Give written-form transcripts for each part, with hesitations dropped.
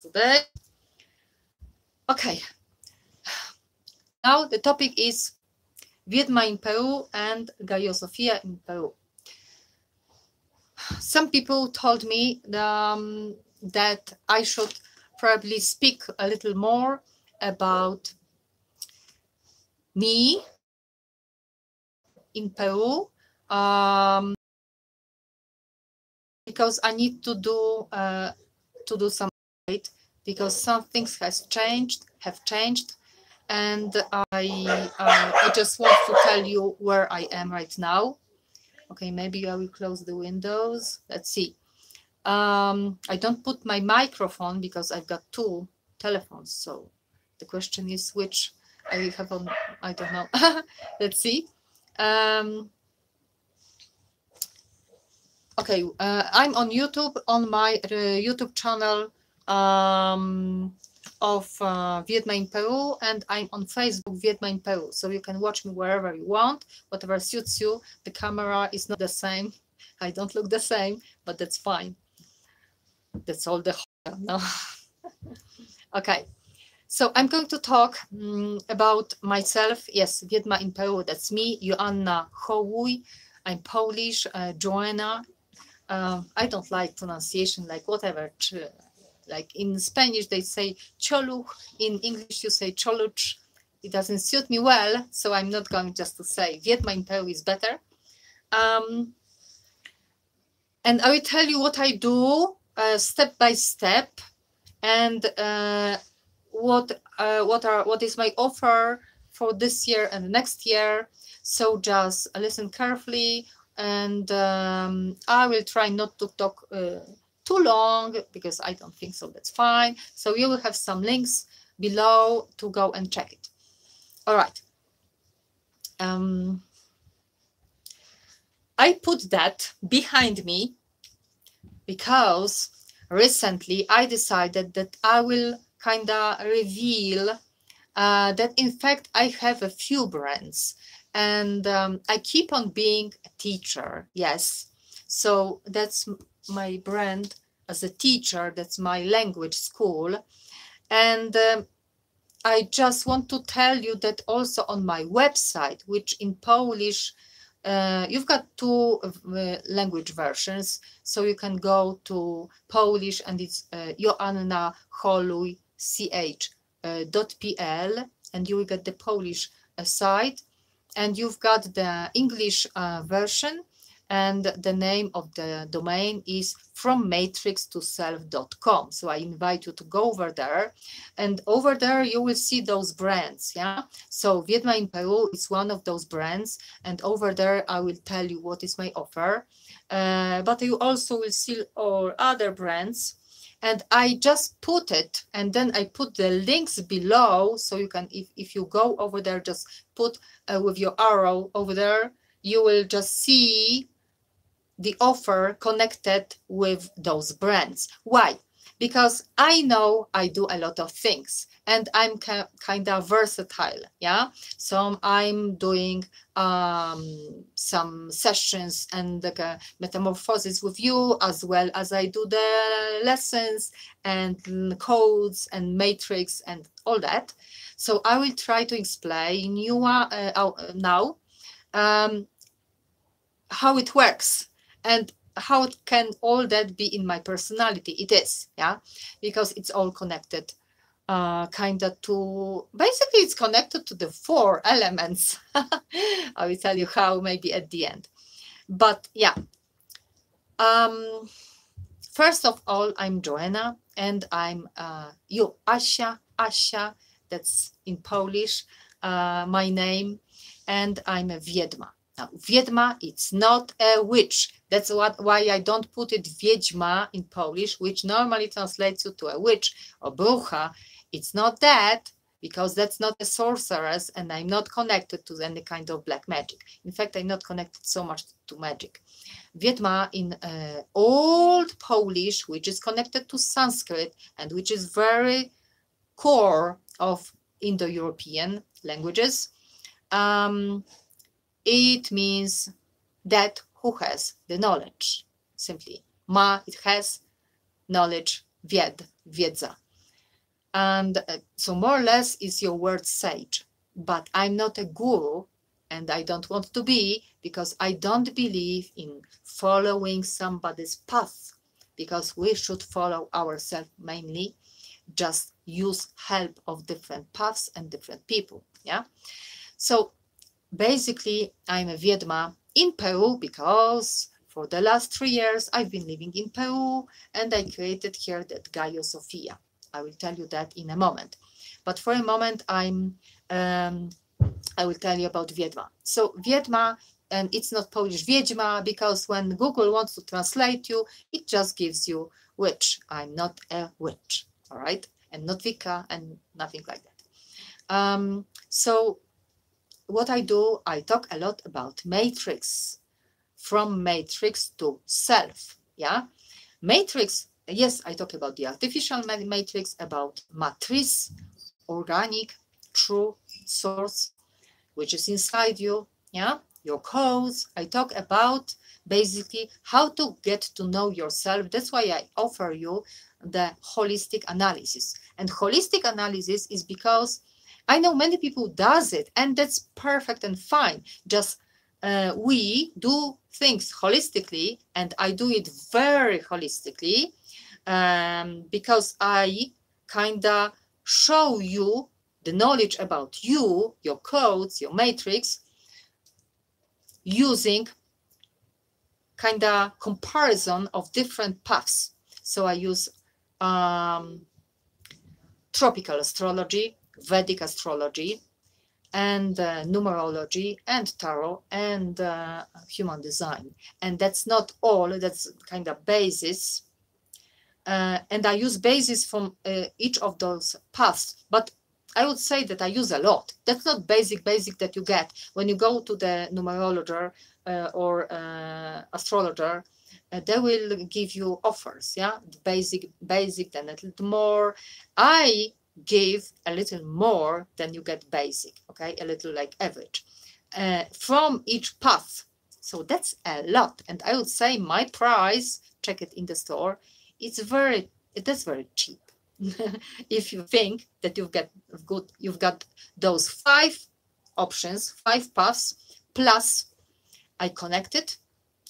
today. Okay, now the topic is Viedma in Peru and Gaiosofia in Peru. Some people told me that I should probably speak a little more about me in Peru, because I need to do some update, because some things have changed, and I just want to tell you where I am right now. Okay, maybe I will close the windows. Let's see. I don't put my microphone because I've got two telephones, so the question is which I have on. I don't know. Let's see. Okay, I'm on YouTube, on my YouTube channel of Viedma in Peru, and I'm on Facebook, Viedma in Peru. So you can watch me wherever you want, whatever suits you. The camera is not the same. I don't look the same, but that's fine. That's all the no. Okay, so I'm going to talk about myself. Yes, Viedma in Peru, that's me, JOANNA, CHOŁUJ. I'm Polish, JOANNA. I don't like pronunciation, like whatever. Like in Spanish, they say CHOޅUJ. In English, you say CHOޅUJ. It doesn't suit me well, so I'm not going just to say Viedma in Peru is better. And I will tell you what I do step by step, and what is my offer for this year and next year. So just listen carefully, and I will try not to talk too long, because I don't think so. That's fine. So you will have some links below to go and check it. All right. I put that behind me because recently I decided that I will kind of reveal that in fact I have a few brands, and I keep on being a teacher. Yes, so that's my brand as a teacher. That's my language school. And I just want to tell you that also on my website, which in Polish, you've got two language versions, so you can go to Polish, and it's joannacholuj.pl, and you will get the Polish site, and you've got the English version, and the name of the domain is frommatrixtoself.com. So I invite you to go over there, and over there you will see those brands. Yeah, so Viedma in Peru is one of those brands, and over there I will tell you what is my offer, but you also will see all other brands, and I just put it, and then I put the links below, so you can, if you go over there, just put with your arrow over there, you will just see the offer connected with those brands. Why? Because I know I do a lot of things, and I'm kind of versatile. Yeah, so I'm doing some sessions and metamorphosis with you, as well as I do the lessons and codes and matrix and all that. So I will try to explain you now how it works, and how can all that be in my personality. It is, yeah, because it's all connected kind of to, basically it's connected to the 4 elements. I will tell you how maybe at the end, but yeah. First of all, I'm JOANNA, and I'm you, Asia, that's in Polish, my name, and I'm a Viedma. Now, Viedma, it's not a witch. That's why I don't put it Wiedźma in Polish, which normally translates to a witch or brucha. It's not that, because that's not a sorceress, and I'm not connected to any kind of black magic. In fact, I'm not connected so much to magic. Viedma in old Polish, which is connected to Sanskrit, and which is very core of Indo-European languages. It means that who has the knowledge, simply. Ma, it has knowledge, wiedza. And so more or less is your word sage. But I'm not a guru, and I don't want to be, because I don't believe in following somebody's path, because we should follow ourselves mainly, just use help of different paths and different people. Yeah. So basically, I'm a Viedma in Peru because for the last 3 years I've been living in Peru, and I created here that Gaiosofia. I will tell you that in a moment. But for a moment, I will tell you about Viedma. So Viedma, and it's not Polish Viedma, because when Google wants to translate you, it just gives you witch. I'm not a witch, all right? And not Vika and nothing like that. So what I do, I talk a lot about matrix, from matrix to self, yeah? Matrix, yes, I talk about the artificial matrix, about matrice, organic, true source, which is inside you, yeah, your codes. I talk about basically how to get to know yourself. That's why I offer you the holistic analysis. And holistic analysis is because I know many people does it, and that's perfect and fine. Just we do things holistically, and I do it very holistically, because I kind of show you the knowledge about you, your codes, your matrix, using kind of comparison of different paths. So I use tropical astrology, Vedic astrology, and numerology, and tarot, and human design. And that's not all, that's kind of basis. And I use basis from each of those paths, but I would say that I use a lot. That's not basic that you get when you go to the numerologist or astrologer. They will give you offers, yeah, basic, then a little more. I give a little more than you get basic, okay, a little like average from each path. So that's a lot, and I would say my price, check it in the store, that's very cheap. If you think that you've got those 5 options, 5 paths, plus I connected.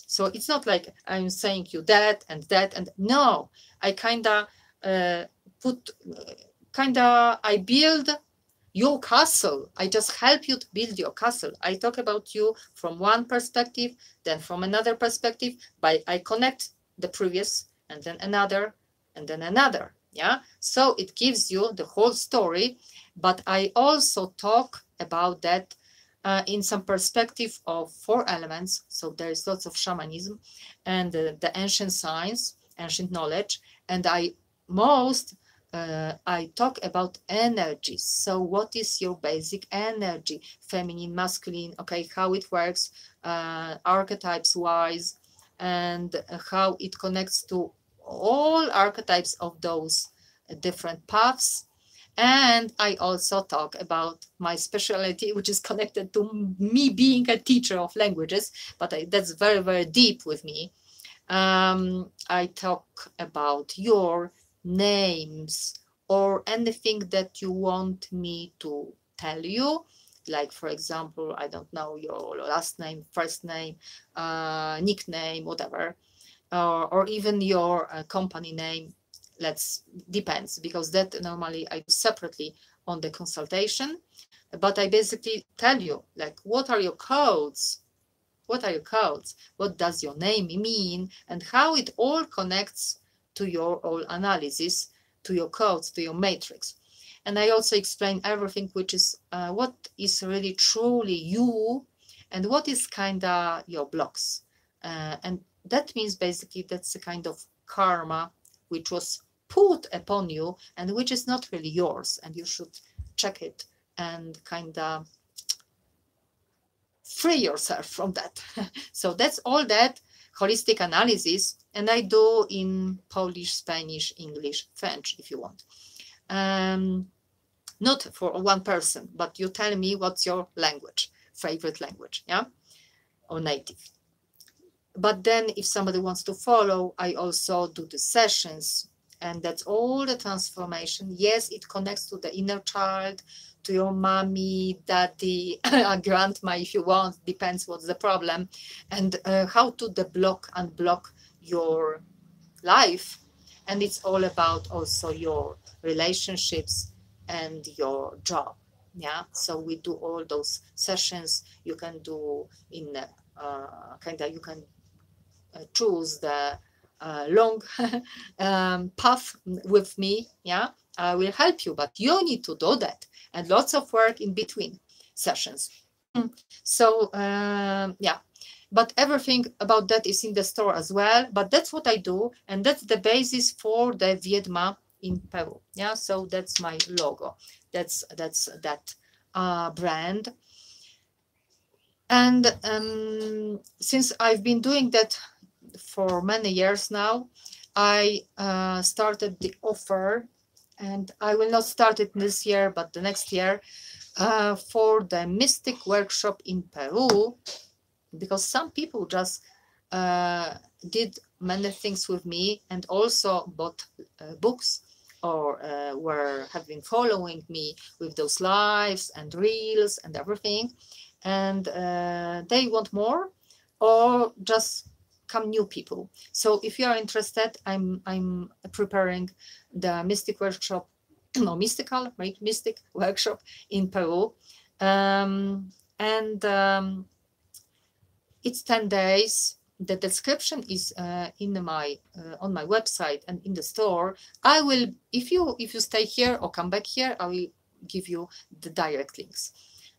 So it's not like I'm saying you that and no, I I build your castle. I just help you to build your castle. I talk about you from one perspective, then from another perspective, I connect the previous, and then another, and then another. Yeah, so it gives you the whole story, but I also talk about that in some perspective of 4 elements. So there is lots of shamanism and the ancient science, ancient knowledge, and I talk about energies. So what is your basic energy, feminine, masculine, okay, how it works, archetypes wise, and how it connects to all archetypes of those different paths. And I also talk about my specialty, which is connected to me being a teacher of languages, but that's very, very deep with me. I talk about your names or anything that you want me to tell you. Like, for example, I don't know, your last name, first name, nickname, whatever. Or even your company name. Depends, because that normally I do separately on the consultation. But I basically tell you, like, what are your codes? What are your codes? What does your name mean? And how it all connects to your whole analysis, to your codes, to your matrix. And I also explain everything, which is what is really truly you, and what is kind of your blocks. And that means basically that's a kind of karma which was put upon you and which is not really yours, and you should check it and kind of free yourself from that. So that's all that holistic analysis, and I do in Polish, Spanish, English, French if you want. Not for one person, but you tell me what's your language, favorite language, yeah, or native. But then if somebody wants to follow, I also do the sessions And that's all the transformation. Yes, it connects to the inner child, to your mommy, daddy, grandma, if you want, depends what's the problem, and how to unblock your life. And it's all about also your relationships and your job. Yeah, so we do all those sessions. You can do in you can choose the long path with me. Yeah, I will help you, but you need to do that, and lots of work in between sessions. So yeah, but everything about that is in the store as well. But that's what I do, and that's the basis for the Viedma in Peru. Yeah, so that's my logo. That's that brand. And since I've been doing that for many years now, I started the offer, and I will not start it this year, but the next year, for the mystic workshop in Peru, because some people just did many things with me and also bought books, or have been following me with those lives and reels and everything, and they want more, or just come new people. So if you are interested, I'm preparing the mystic workshop, no, mystic workshop in Peru, and it's 10 days. The description is in my on my website and in the store. I will, if you stay here or come back here, I will give you the direct links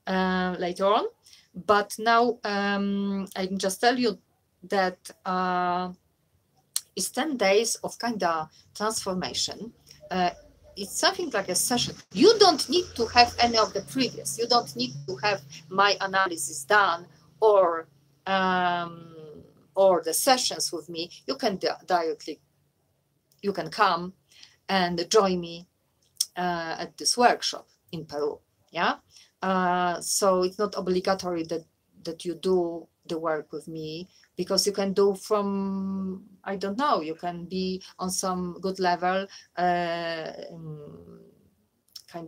later on. But now I can just tell you that it's 10 days of kind of transformation. It's something like a session. You don't need to have any of the previous. You don't need to have my analysis done, or the sessions with me. You can directly, you can come and join me at this workshop in Peru. Yeah. So it's not obligatory that you do the work with me, because you can do from, I don't know, you can be on some good level, kind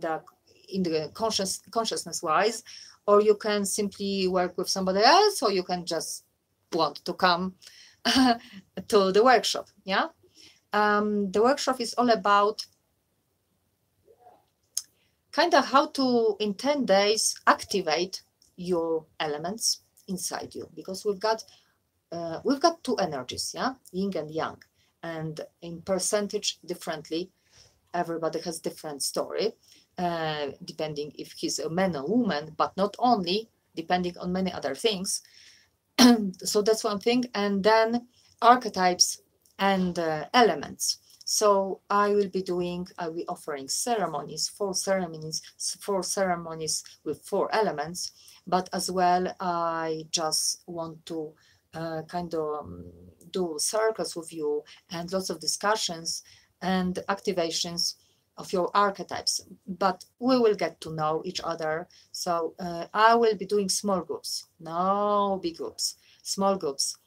of in the consciousness wise, or you can simply work with somebody else, or you can just want to come to the workshop. Yeah. The workshop is all about kind of how to, in 10 days, activate your elements inside you, because we've got two energies, yeah, yin and yang, and in percentage differently. Everybody has different story, depending if he's a man or woman, but not only, depending on many other things. So that's one thing. And then archetypes and elements. So I will be offering ceremonies, 4 ceremonies with 4 elements, but as well, I just want to do circles with you and lots of discussions and activations of your archetypes. But we will get to know each other. So I will be doing small groups, no big groups, small groups.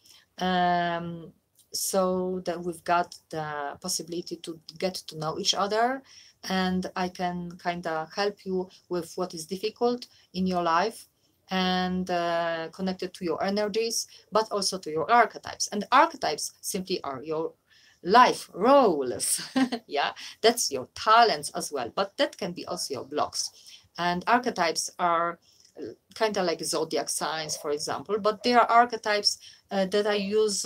So that we've got the possibility to get to know each other, and I can kind of help you with what is difficult in your life, and connected to your energies, but also to your archetypes. And archetypes simply are your life roles. Yeah, that's your talents as well, but that can be also your blocks. And archetypes are kind of like zodiac signs, for example, but there are archetypes that I use.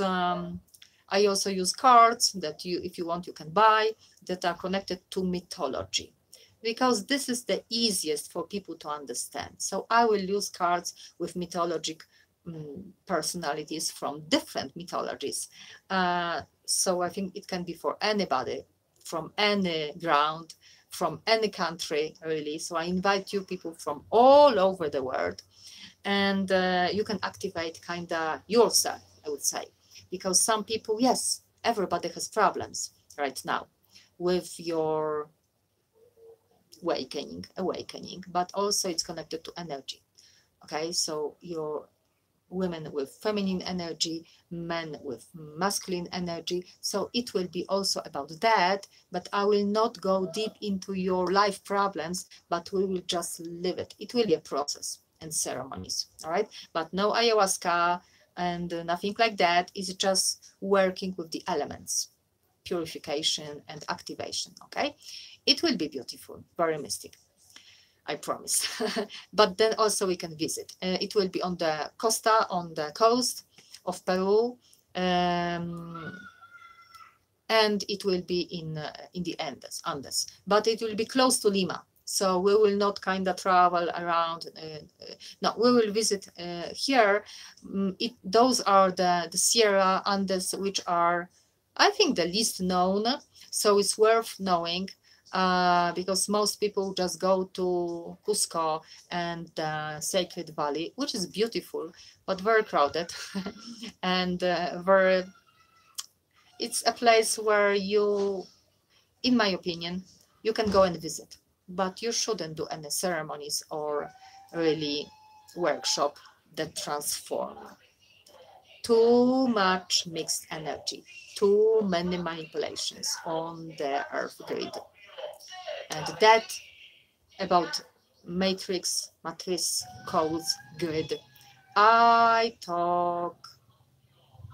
I also use cards that if you want, you can buy, that are connected to mythology, because this is the easiest for people to understand. So I will use cards with mythologic personalities from different mythologies. So I think it can be for anybody, from any ground, from any country, really. So I invite you, people from all over the world, and you can activate kind of yourself, I would say. Because some people, yes, everybody has problems right now with your awakening, but also it's connected to energy. Okay, so your women with feminine energy, men with masculine energy. So it will be also about that, but I will not go deep into your life problems, but we will just live it. It will be a process and ceremonies, all right? But no ayahuasca and nothing like that. It's just working with the elements, purification and activation, okay? It will be beautiful, very mystic, I promise. But then also we can visit. It will be on the costa, on the coast of Peru, and it will be in the Andes, but it will be close to Lima. So we will not kind of travel around. No, we will visit here. Those are the Sierra Andes, which are, I think, the least known. So it's worth knowing. Because most people just go to Cusco and Sacred Valley, which is beautiful, but very crowded. And it's a place where you, in my opinion, you can go and visit, but you shouldn't do any ceremonies or really workshop that transform. Too much mixed energy, too many manipulations on the earth grid. And that about matrix, codes, grid, I talk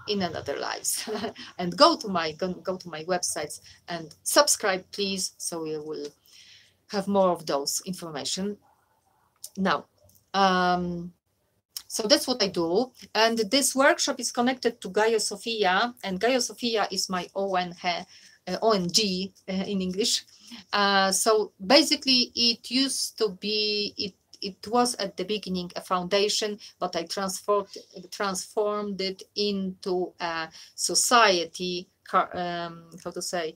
in another lives. And go to my websites and subscribe, please, so you will have more of those information. Now, so that's what I do. And this workshop is connected to Gaiosofia, and Gaiosofia is my ONG in English. So basically it used to be, it was at the beginning a foundation, but I transformed it into a society, how to say,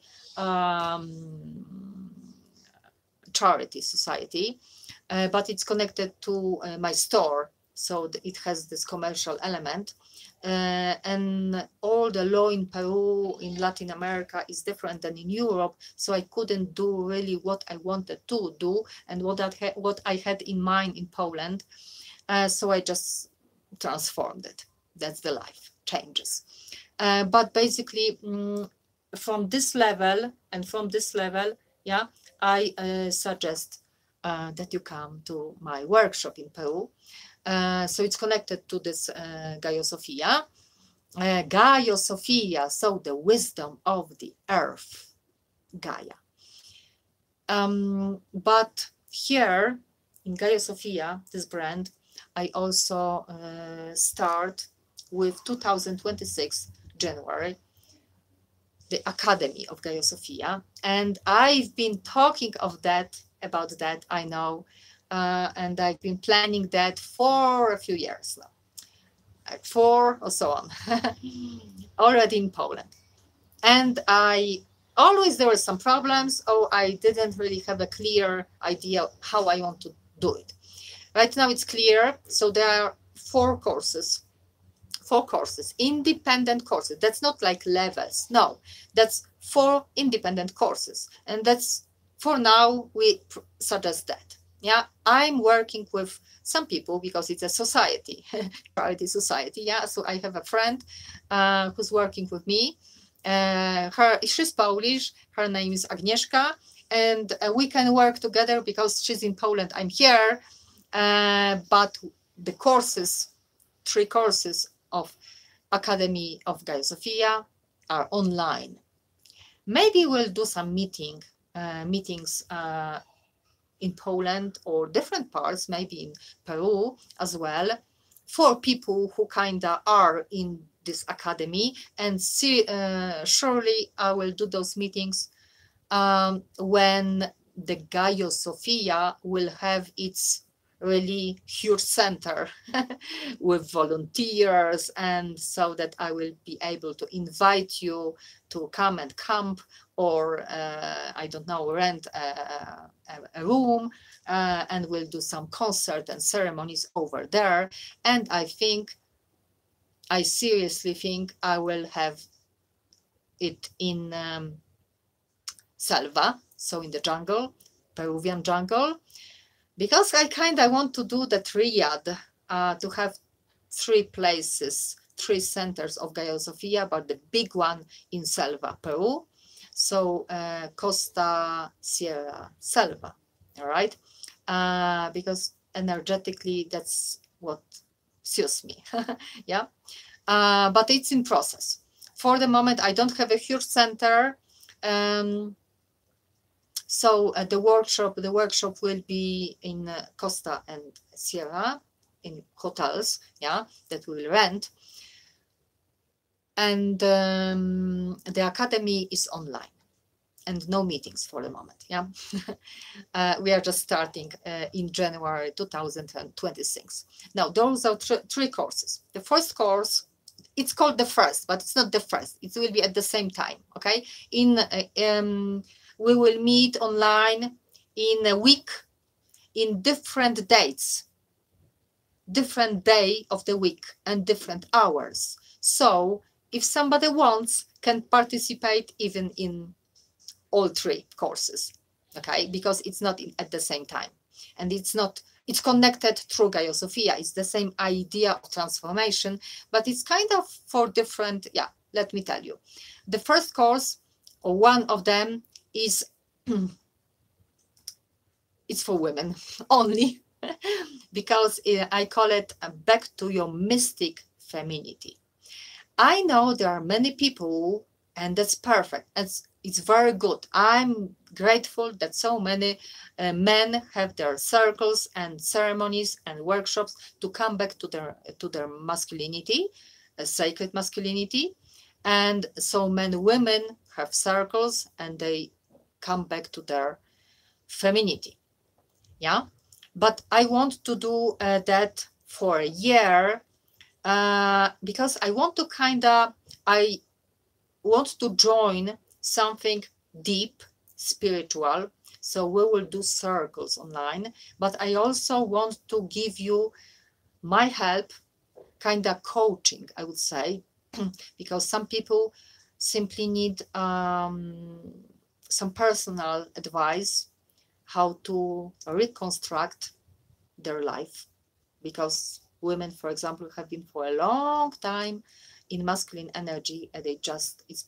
charity society, but it's connected to my store. So it has this commercial element. And all the law in Peru, in Latin America, is different than in Europe. So I couldn't do really what I wanted to do and what I had in mind in Poland. So I just transformed it. That's the life changes. But basically, from this level, yeah, I suggest that you come to my workshop in Peru. So it's connected to this Gaiosofia. Gaiosofia, so the wisdom of the earth, Gaia. But here in Gaiosofia, this brand, I also start with 2026 January, the Academy of Gaiosofia. And I've been talking about that, I know. And I've been planning that for a few years now, 4 or so on, already in Poland. And there were some problems, I didn't really have a clear idea how I want to do it. Right now it's clear. So there are 4 courses, independent courses. That's not like levels. No, that's 4 independent courses. And that's, for now, we suggest that. Yeah, I'm working with some people because it's a society, charity society. Yeah, so I have a friend who's working with me. She's Polish. Her name is Agnieszka, and we can work together because she's in Poland. I'm here, but the courses, 3 courses of Academy of Gaiosofia are online. Maybe we'll do some meetings in Poland or different parts, maybe in Peru as well, for people who kind of are in this academy. And surely I will do those meetings when the Gaiosofia will have its really huge center with volunteers, and so that I will be able to invite you to come and camp, or I don't know, rent a room, and we'll do some concert and ceremonies over there. And I seriously think I will have it in Selva, so in the jungle, Peruvian jungle, because I want to do the triad, to have 3 places, 3 centers of Gaiosofia, but the big one in Selva, Peru. So Costa, Sierra, Selva, all right? Because energetically, that's what suits me, yeah? But it's in process. For the moment, I don't have a huge center. So the workshop will be in Costa and Sierra, in hotels, yeah, that we will rent. And the academy is online and no meetings for the moment, yeah. We are just starting in January 2026. Now, those are 3 courses. The first course, it's called the first, but it's not the first. It will be at the same time, okay? We will meet online in a week, in different dates, different day of the week and different hours. So if somebody wants, can participate even in all 3 courses, okay? Because it's not at the same time. And it's connected through Gaiosofia. It's the same idea of transformation, but it's kind of for different, yeah, let me tell you. The first course, or one of them, is it's for women only, because I call it back to your mystic femininity. I know there are many people, and that's perfect. It's very good. I'm grateful that so many men have their circles and ceremonies and workshops to come back to their masculinity, sacred masculinity, and so many women have circles and they come back to their femininity. Yeah, but I want to do that for a year because I want to join something deep, spiritual. So we will do circles online, but I also want to give you my help, kind of coaching, I would say, because some people simply need some personal advice how to reconstruct their life, because women, for example, have been for a long time in masculine energy, and it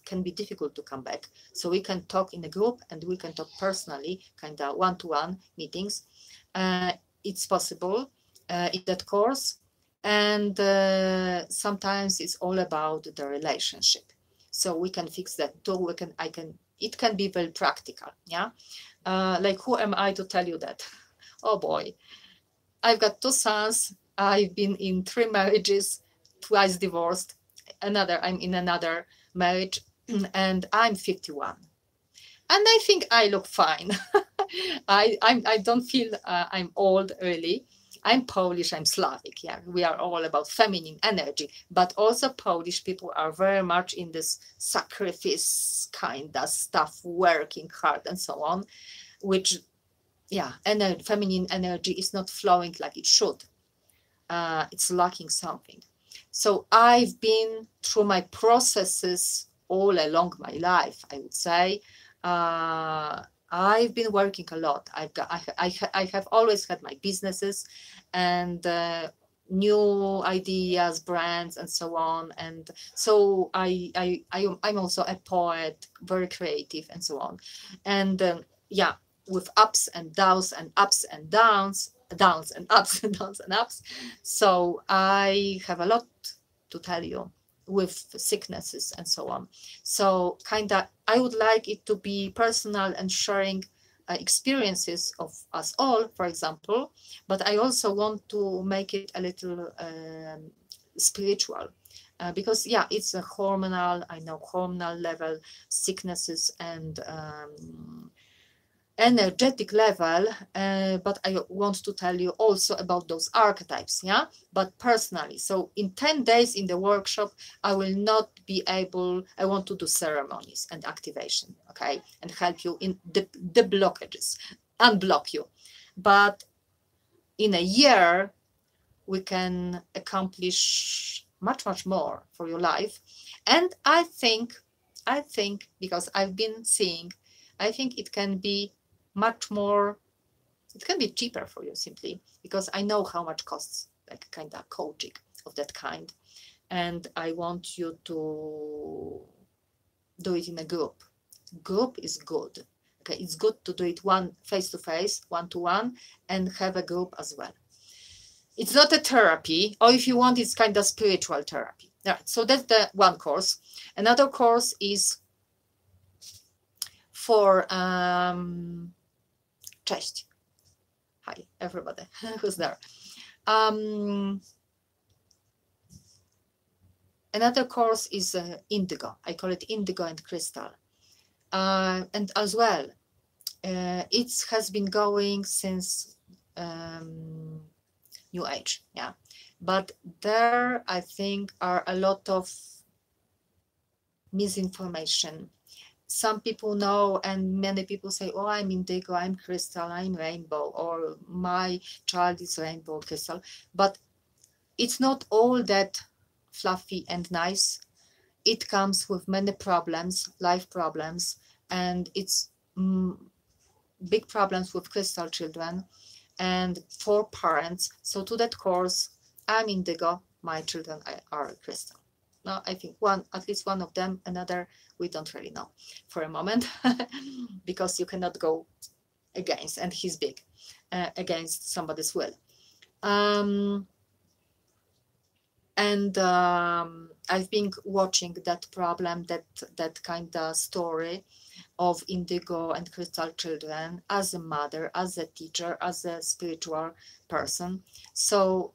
can be difficult to come back. So we can talk in a group and we can talk personally, kind of one-to-one meetings. It's possible in that course, and sometimes it's all about the relationship. So we can fix that too. It can be very practical, yeah. Like, who am I to tell you that? Oh boy, I've got 2 sons. I've been in 3 marriages, twice divorced. I'm in another marriage, and I'm 51. And I think I look fine. I don't feel I'm old, really. I'm Polish, I'm Slavic, yeah. We are all about feminine energy, but also Polish people are very much in this sacrifice kind of stuff, working hard and so on, which, yeah, feminine energy is not flowing like it should. It's lacking something. So I've been through my processes all along my life, I would say. I've been working a lot. I have always had my businesses and new ideas, brands, and so on. And so I'm also a poet, very creative, and so on. And yeah, with ups and downs and ups and downs and ups and downs and ups. So I have a lot to tell you, with sicknesses and so on. So I would like it to be personal and sharing experiences of us all, for example, but I also want to make it a little spiritual, because yeah, it's a hormonal level sicknesses and energetic level, but I want to tell you also about those archetypes, yeah, but personally. So in 10 days in the workshop, I will not be able, I want to do ceremonies and activation, okay, and help you in the blockages, unblock you. But in a year, we can accomplish much more for your life. And I think, because I've been seeing, I think it can be much more, it can be cheaper for you, simply because I know how much costs like kind of coaching. of that kind. And I want you to do it in a group. Group is good. Okay, it's good to do it one face-to-face, one-to-one, and have a group as well. It's not a therapy, or if you want, it's kind of spiritual therapy. Right, so that's the one course. Another course is for Cześć. Hi, everybody who's there. Another course is indigo. I call it indigo and crystal. And as well, it has been going since New Age, yeah. But there, I think, are a lot of misinformation. Some people know, and many people say, oh, I'm indigo, I'm crystal, I'm rainbow, or my child is rainbow crystal. But it's not all that fluffy and nice. It comes with many problems, life problems, and it's big problems with crystal children and for parents. So to that course, I'm indigo, my children are crystal. Now I think at least one of them, another we don't really know for a moment because you cannot go against, and he's big, against somebody's will. I've been watching that problem, that kind of story of indigo and crystal children as a mother, as a teacher, as a spiritual person. So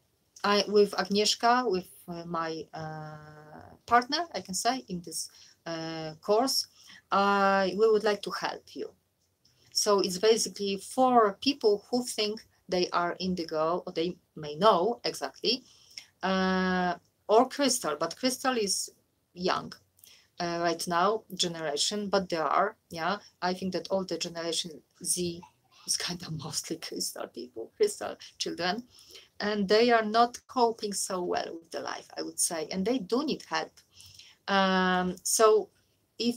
with Agnieszka, with my partner, I can say, in this course, we would like to help you. So it's basically for people who think they are indigo, or they may know exactly, or crystal, but crystal is young right now generation, but there are, yeah, I think that all the generation Z is kind of mostly crystal people, crystal children, and they are not coping so well with the life, I would say, and they do need help. So if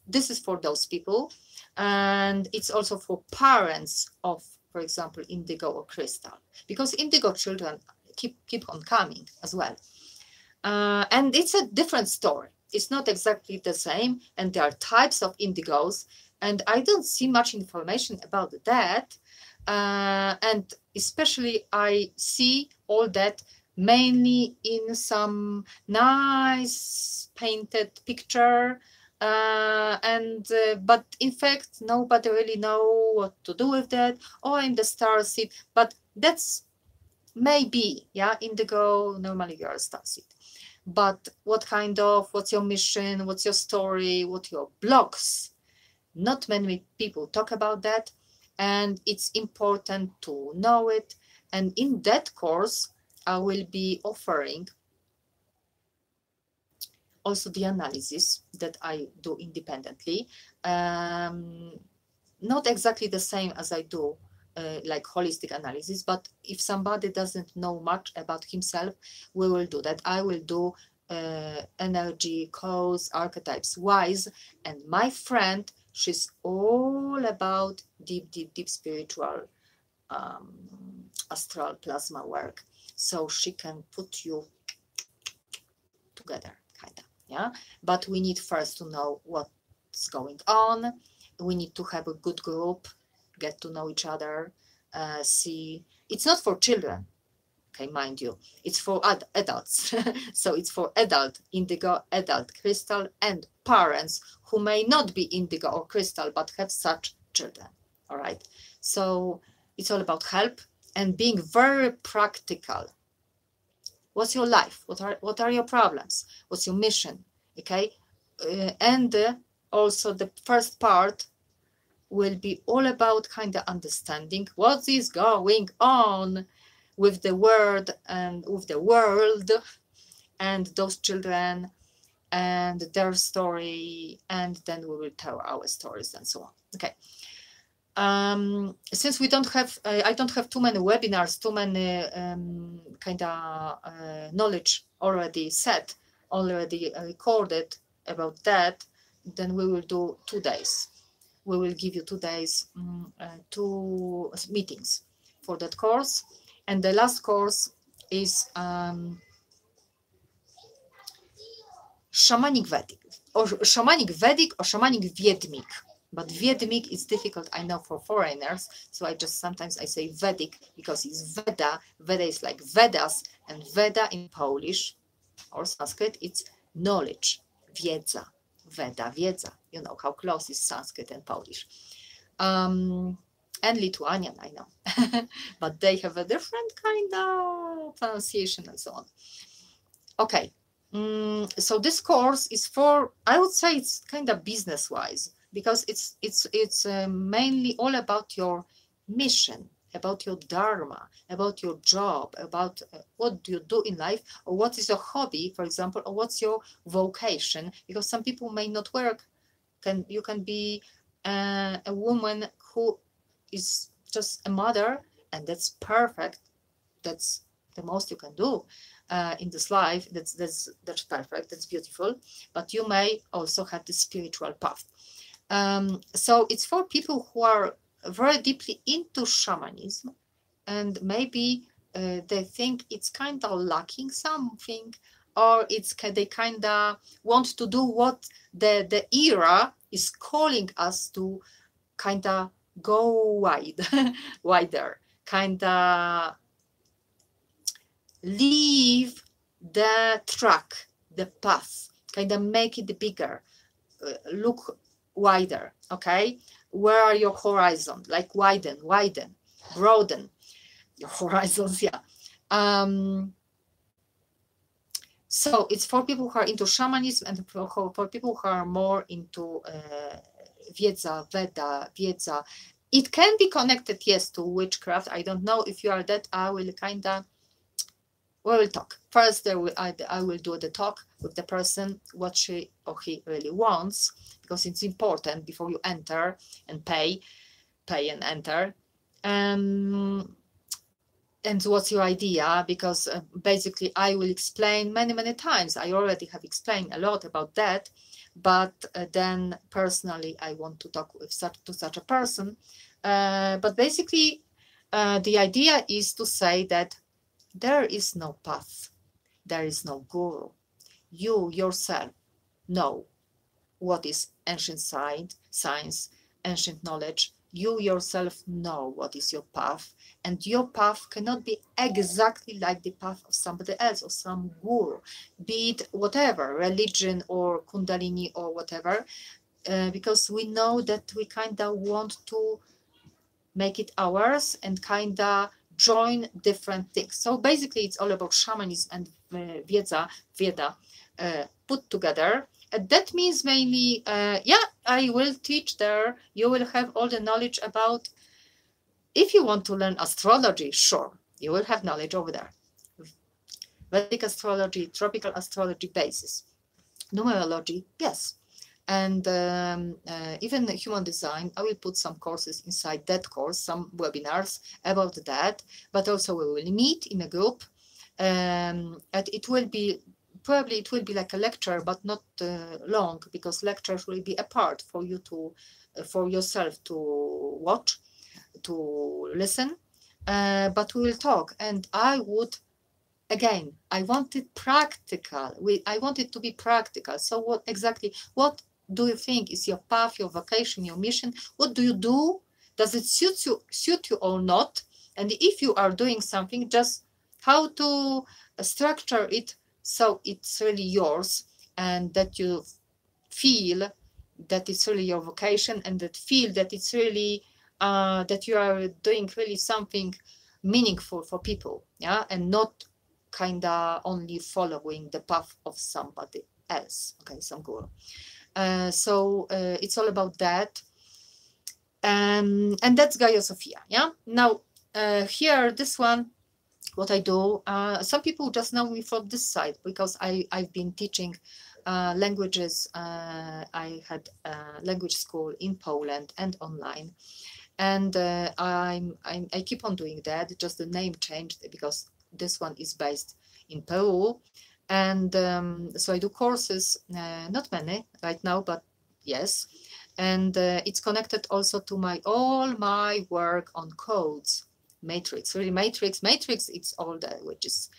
this is for those people, and it's also for parents of, for example, indigo or crystal, because indigo children keep on coming as well. And it's a different story. It's not exactly the same, and there are types of indigos, and I don't see much information about that. And especially I see all that mainly in some nice painted picture, but in fact nobody really know what to do with that. Oh, I'm the star seed, but that's maybe, yeah, indigo, normally you're a star seed. But what's your mission, what's your story, what your blocks? Not many people talk about that, and it's important to know it. And in that course, I will be offering also the analysis that I do independently. Not exactly the same as I do like holistic analysis, but if somebody doesn't know much about himself, we will do that. I will do energy, cause, archetypes, wise, and my friend, she's all about deep spiritual astral plasma work, so she can put you together, kind of, yeah. But we need first to know what's going on. We need to have a good group, get to know each other, see. It's not for children, okay, mind you, it's for adults. So it's for adult indigo, adult crystal, and parents who may not be indigo or crystal but have such children. All right, so it's all about help and being very practical. What's your life? What are your problems? What's your mission? Okay, and also the first part will be all about kind of understanding what is going on with the world and with the world and those children and their story, and then we will tell our stories and so on. Okay. Since we don't have, I don't have too many webinars, too many kind of knowledge already set, already recorded about that, then we will do 2 days. We will give you 2 days, 2 meetings for that course. And the last course is shamanic Vedic, or shamanic Viedmic. But Viedmic is difficult, I know, for foreigners, so sometimes I say Vedic because it's Veda. Veda is like Vedas, and Veda in Polish or Sanskrit, it's knowledge, wiedza, Veda, wiedza. You know how close is Sanskrit and Polish. And Lithuanian, I know, but they have a different kind of pronunciation and so on. Okay, so this course is for, I would say it's kind of business-wise, because it's mainly all about your mission, about your dharma, about your job, about what do you do in life, or what is your hobby, for example, or what's your vocation, because some people may not work. You can be a woman who is just a mother, and that's perfect. That's the most you can do in this life. That's perfect. That's beautiful. But you may also have the spiritual path. So it's for people who are very deeply into shamanism, and maybe they think it's kind of lacking something, or they kind of want to do what the era is calling us to, kind of go wider, kind of leave the track, the path, kind of make it bigger, look wider. Okay, where are your horizons? Like widen, broaden your horizons. Yeah. So it's for people who are into shamanism, and for people who are more into wiedza, Veda, wiedza. It can be connected, yes, to witchcraft. I don't know if you are that. I will kind of, we will talk. First, I will do the talk with the person, what she or he really wants, because it's important before you enter and pay and enter. And what's your idea? Because basically I will explain many times. I already have explained a lot about that, but then personally I want to talk with such a person. But basically the idea is to say that there is no path, there is no guru. You yourself know what is ancient science, ancient knowledge. You yourself know what is your path, and your path cannot be exactly like the path of somebody else or some guru, be it whatever, religion or kundalini or whatever, because we know that we kind of want to make it ours and kind of join different things. So basically it's all about shamanism and Veda put together. That means mainly, yeah, I will teach there. You will have all the knowledge about, if you want to learn astrology, sure, you will have knowledge over there. Vedic astrology, tropical astrology basis. Numerology, yes. And even human design, I will put some courses inside that course, some webinars about that, but also we will meet in a group, and it will be, probably it will be like a lecture, but not long, because lectures will be a part for you to, for yourself to watch, to listen, but we will talk. And I would, again, I want it practical. I want it to be practical. So what do you think is your path, your vocation, your mission? What do you do? Does it suit you or not? And if you are doing something, just how to structure it so it's really yours, and that you feel that it's really your vocation, and that feel that it's really that you are doing really something meaningful for people, yeah, and not kind of only following the path of somebody else, okay, some guru. So it's all about that, and that's Gaiosofia. Yeah. Now here, this one, what I do, some people just know me from this side, because I've been teaching languages. I had a language school in Poland and online, and I keep on doing that. Just the name changed, because this one is based in Peru. And so I do courses, not many right now, but yes. And it's connected also to all my work on codes, matrix, really matrix, it's all that, which is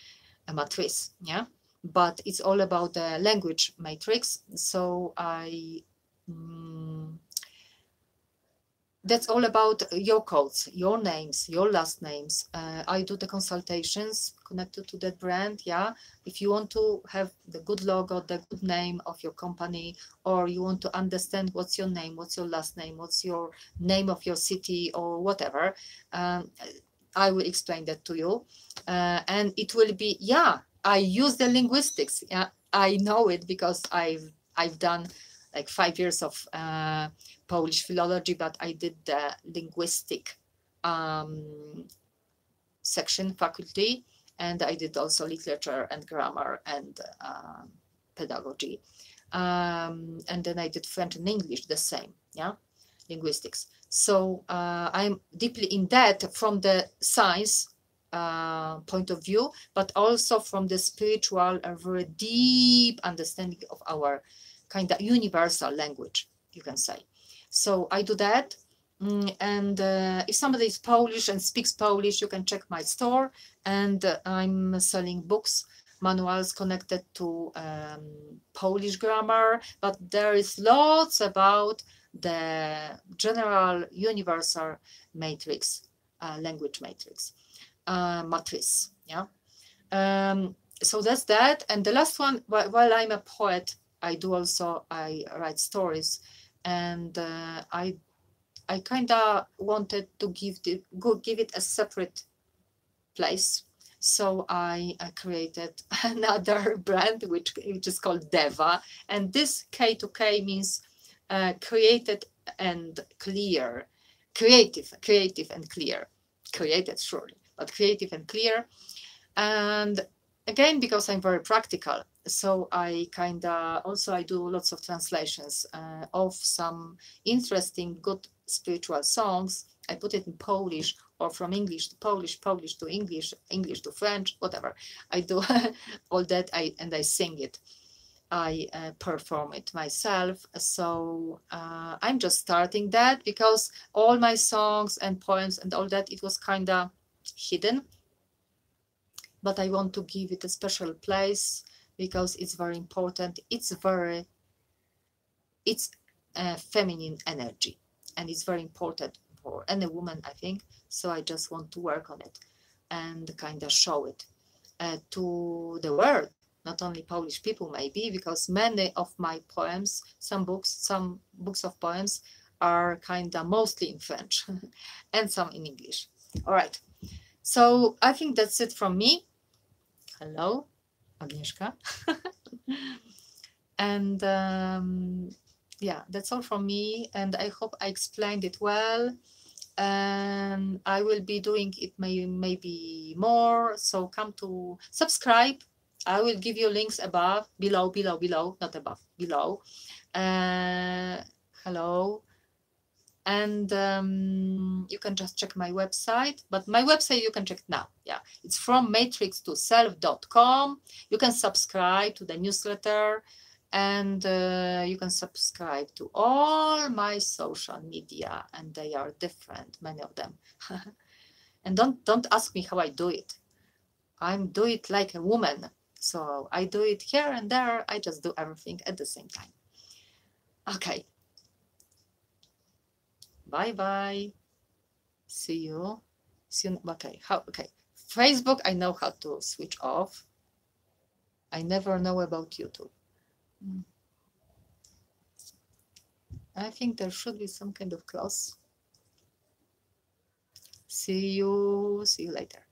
a matrice, yeah, but it's all about the language matrix. So that's all about your codes, your names, your last names. I do the consultations connected to that brand. Yeah, if you want to have the good logo, the good name of your company, or you want to understand what's your name, what's your last name, what's your name of your city, or whatever, I will explain that to you. And it will be, yeah, I use the linguistics. Yeah, I know it because I've done like 5 years of Polish philology, but I did the linguistic section faculty, and I did also literature and grammar and pedagogy. And then I did French and English, the same, yeah, linguistics. So I'm deeply in that from the science point of view, but also from the spiritual, a very deep understanding of our kind of universal language, you can say. So I do that. And if somebody is Polish and speaks Polish, you can check my store, and I'm selling books, manuals connected to Polish grammar, but there is lots about the general universal matrix, language matrix, matrice. Yeah. So that's that. And the last one, while I'm a poet, I write stories, and I kind of wanted to give it a separate place. So I created another brand which is called Deva, and this K to K means created and clear, creative and clear, created surely, but creative and clear. And again, because I'm very practical, so I I do lots of translations of some interesting, good spiritual songs. I put it in Polish, or from English to Polish, Polish to English, English to French, whatever. I do all that, and I sing it. I perform it myself. So I'm just starting that, because all my songs and poems and all that, it was kind of hidden. But I want to give it a special place because it's very important. It's feminine energy, and it's very important for any woman, I think. So I just want to work on it and kind of show it to the world, not only Polish people maybe, because many of my poems, some books of poems are kind of mostly in French and some in English. All right. So I think that's it from me. Hello, Agnieszka. And yeah, that's all from me. And I hope I explained it well. And I will be doing it maybe more. So come to subscribe. I will give you links below, not above, below. Hello. And you can just check my website, but my website you can check now. Yeah, it's from matrix to self.com. You can subscribe to the newsletter, and you can subscribe to all my social media, and they are different, many of them. And don't ask me how I do it. I do it like a woman, so I do it here and there. I just do everything at the same time. Okay. Bye. See you. Okay. Okay. Facebook, I know how to switch off. I never know about YouTube. I think there should be some kind of cross. See you later.